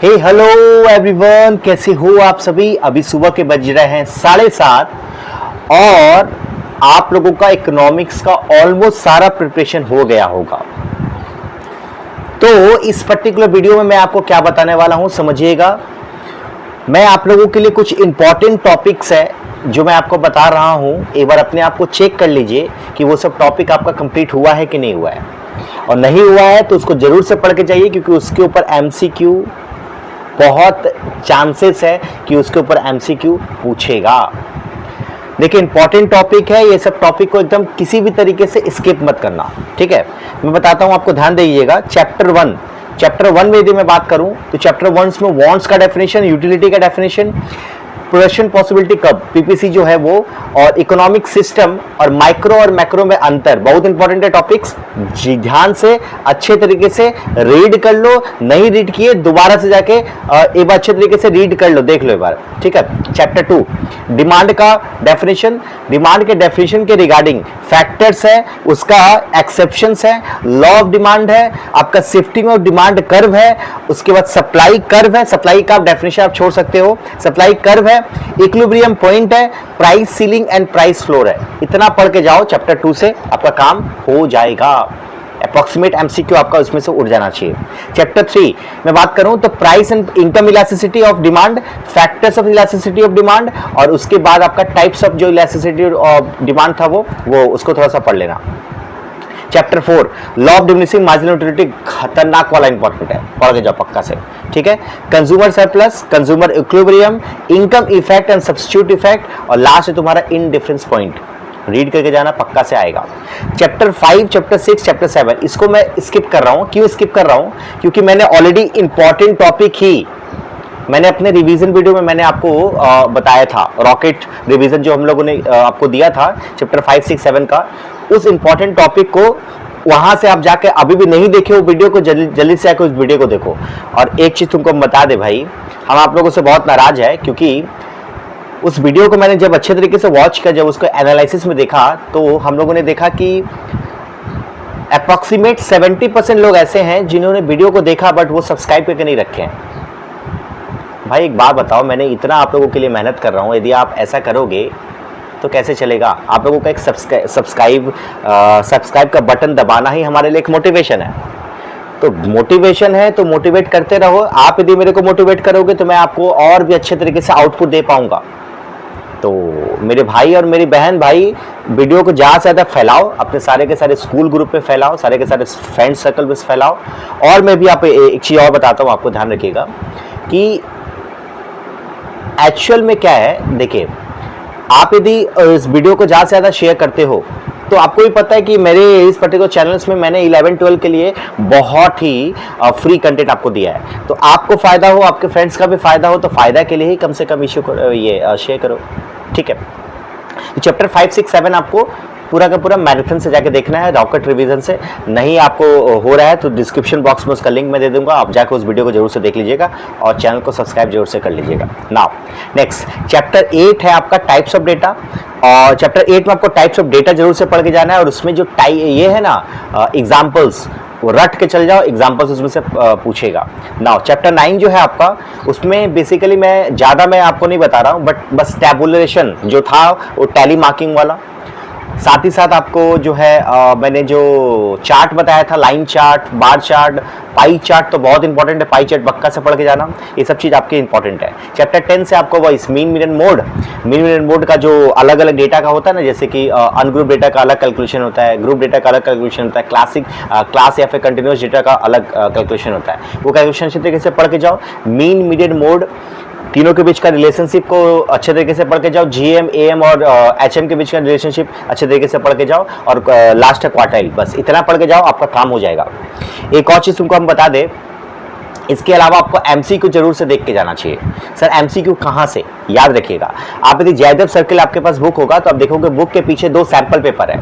हे hello everyone, कैसे हो आप सभी। अभी सुबह के बज रहे हैं 7:30 और आप लोगों का इकोनॉमिक्स का ऑलमोस्ट सारा प्रिपरेशन हो गया होगा। तो इस पर्टिकुलर वीडियो में मैं आपको क्या बताने वाला हूं समझिएगा। मैं आप लोगों के लिए कुछ इंपॉर्टेंट टॉपिक्स है जो मैं आपको बता रहा हूं। एक बार अपने आप को चेक कर लीजिए कि वो सब टॉपिक आपका कंप्लीट हुआ है कि नहीं हुआ है, और नहीं हुआ है तो उसको जरूर से पढ़ के जाइए, क्योंकि उसके ऊपर एमसीक्यू बहुत चांसेस है कि उसके ऊपर एमसीक्यू पूछेगा। देखिए इंपॉर्टेंट टॉपिक है, ये सब टॉपिक को एकदम किसी भी तरीके से स्किप मत करना, ठीक है। मैं बताता हूं, आपको ध्यान दीजिएगा। चैप्टर वन में यदि मैं बात करूं तो चैप्टर 1 में वांट्स का डेफिनेशन, यूटिलिटी का डेफिनेशन, प्रोडक्शन पॉसिबिलिटी कब, पीपीसी जो है वो, और इकोनॉमिक सिस्टम और माइक्रो और मैक्रो में अंतर, बहुत इंपॉर्टेंट है टॉपिक्स। ध्यान से अच्छे तरीके से रीड कर लो, नहीं रीड किए दोबारा से जाके एक बार अच्छे तरीके से रीड कर लो, देख लो एक बार, ठीक है। चैप्टर 2 डिमांड का डेफिनेशन, डिमांड के डेफिनेशन के रिगार्डिंग फैक्टर्स है, उसका एक्सेप्शंस है, लॉ ऑफ डिमांड है, आपका शिफ्टिंग ऑफ डिमांड कर्व है, उसके बाद सप्लाई कर्व है, सप्लाई का डेफिनेशन आप छोड़ सकते हो, सप्लाई कर्व है, इक्विलिब्रियम पॉइंट है, price ceiling and price floor है। इतना पढ़ के जाओ चैप्टर 2 से, आपका काम हो जाएगा। अप्रॉक्सीमेट एमसीक्यू आपका उसमें से उड़ जाना चाहिए। चैप्टर 3 में बात करूं तो price and income elasticity of demand, factors of elasticity of demand, और उसके बाद आपका टाइप्स ऑफ जो इलास्टिसिटी ऑफ डिमांड था वो उसको थोड़ा सा पढ़ लेना। Chapter 4 law of diminishing marginal utility, खतरनाक वाला इंपॉर्टेंट है, पढ़ के जाओ पक्का से, ठीक है। Consumer surplus, consumer equilibrium, income effect and substitute effect, और लास्ट है तुम्हारा इंडिफरेंस पॉइंट। रीड करके जाना, पक्का से आएगा। चैप्टर 5, चैप्टर 6, चैप्टर 7 इसको मैं स्किप कर रहा हूं। क्यों स्किप कर रहा हूं? क्योंकि मैंने ऑलरेडी इंपॉर्टेंट टॉपिक ही मैंने अपने रिवीजन वीडियो में मैंने आपको बताया था, रॉकेट रिवीजन जो हम लोगों ने आपको दिया था चैप्टर 5, 6, 7 का, उस इंपॉर्टेंट टॉपिक को वहां से आप जाके अभी भी नहीं देखे वो वीडियो को, जल्दी से आके उस वीडियो को देखो। और एक चीज तुमको बता दे भाई, हम आप लोगों से बहुत नाराज है, क्योंकि उस वीडियो को मैंने जब अच्छे तरीके से वॉच किया, जब उसको एनालिसिस में देखा, तो हम लोगों ने देखा कि अप्रॉक्सीमेट 70% लोग ऐसे हैं जिन्होंने वीडियो को देखा बट वो सब्सक्राइब करके नहीं रखे हैं। भाई एक बात बताओ, मैंने इतना आप लोगों के लिए मेहनत कर रहा हूँ, यदि आप ऐसा करोगे तो कैसे चलेगा। आप लोगों का एक सब्सक्राइब का बटन दबाना ही हमारे लिए एक मोटिवेशन है। तो मोटिवेशन है तो मोटिवेट करते रहो। आप यदि मेरे को मोटिवेट करोगे तो मैं आपको और भी अच्छे तरीके से आउटपुट दे पाऊंगा। तो मेरे भाई और मेरी बहन भाई, वीडियो को ज़्यादा से ज़्यादा फैलाओ, अपने सारे के सारे स्कूल ग्रुप में फैलाओ, सारे के सारे फ्रेंड सर्कल में फैलाओ। और मैं भी आप एक चीज़ और बताता हूँ, आपको ध्यान रखिएगा कि एक्चुअल में क्या है। देखिए, आप यदि इस वीडियो को ज़्यादा से ज़्यादा शेयर करते हो तो आपको भी पता है कि मेरे इस पर्टिकुलर चैनल्स में मैंने 11-12 के लिए बहुत ही फ्री कंटेंट आपको दिया है। तो आपको फ़ायदा हो, आपके फ्रेंड्स का भी फ़ायदा हो, तो फ़ायदा के लिए ही कम से कम इश्यू ये शेयर करो, ठीक है। तो चैप्टर 5, 6, 7 आपको पूरा का पूरा मैराथन से जाके देखना है, रॉकेट रिवीजन से। नहीं आपको हो रहा है तो डिस्क्रिप्शन बॉक्स में उसका लिंक मैं दे दूंगा, आप जाकर उस वीडियो को जरूर से देख लीजिएगा और चैनल को सब्सक्राइब जरूर से कर लीजिएगा। नाउ नेक्स्ट चैप्टर 8 है आपका टाइप्स ऑफ डेटा, और चैप्टर 8 में आपको टाइप्स ऑफ डेटा जरूर से पढ़ के जाना है। और उसमें जो ये है ना एग्जाम्पल्स, वो रट के चल जाओ, एग्जाम्पल्स उसमें से पूछेगा। नाउ चैप्टर 9 जो है आपका, उसमें बेसिकली मैं आपको नहीं बता रहा हूँ, बट बस टैबुलेशन जो था वो टैली मार्किंग वाला, साथ ही साथ आपको जो है मैंने जो चार्ट बताया था, line chart, bar chart, pie chart, तो बहुत इंपॉर्टेंट है। पाई चार्ट पक्का से पढ़ के जाना, ये सब चीज़ आपके इंपॉर्टेंट है। चैप्टर 10 से आपको वॉइस मीन मीडियन मोड का जो अलग अलग डेटा का होता है ना, जैसे कि अनग्रुप डेटा का अलग कैलकुलेशन होता है, ग्रुप डेटा का अलग कैलकुलेशन होता है, क्लास या फिर कंटिन्यूस डेटा का अलग कैलकुलेशन होता है, वो कैलकुलेशन अच्छे तरीके से पढ़ के जाओ। मीन मीडियन मोड, तीनों के बीच का रिलेशनशिप को अच्छे तरीके से पढ़ के जाओ। जीएम, एएम और एचएम के बीच का रिलेशनशिप अच्छे तरीके से पढ़ के जाओ। और लास्ट है क्वार्टाइल, बस इतना पढ़ के जाओ, आपका काम हो जाएगा। एक और चीज़ तुमको हम बता दें, इसके अलावा आपको एमसीक्यू जरूर से देख के जाना चाहिए। सर एमसीक्यू कहाँ से, याद रखिएगा। आप यदि जयदेव सर्किल आपके पास बुक होगा तो आप देखोगे बुक के पीछे 2 सैंपल पेपर है।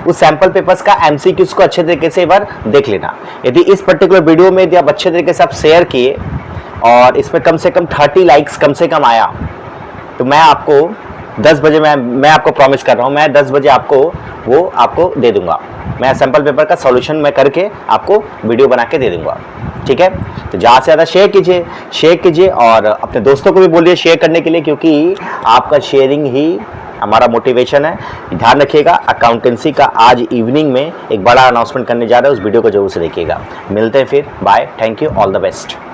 उस सैंपल पेपर्स का एमसीक्यूज को अच्छे तरीके से एक बार देख लेना। यदि इस पर्टिकुलर वीडियो में यदि आप अच्छे तरीके से आप शेयर किए और इसमें कम से कम 30 लाइक्स कम से कम आया, तो मैं आपको 10 बजे मैं आपको प्रॉमिस कर रहा हूँ, मैं 10 बजे आपको दे दूंगा। मैं सैंपल पेपर का सॉल्यूशन मैं करके आपको वीडियो बना के दे दूंगा, ठीक है। तो ज़्यादा से ज़्यादा शेयर कीजिए और अपने दोस्तों को भी बोलिए शेयर करने के लिए, क्योंकि आपका शेयरिंग ही हमारा मोटिवेशन है। ध्यान रखिएगा, अकाउंटेंसी का आज इवनिंग में एक बड़ा अनाउंसमेंट करने जा रहा है, उस वीडियो को जरूर से देखिएगा। मिलते हैं फिर, bye, thank you, all the best.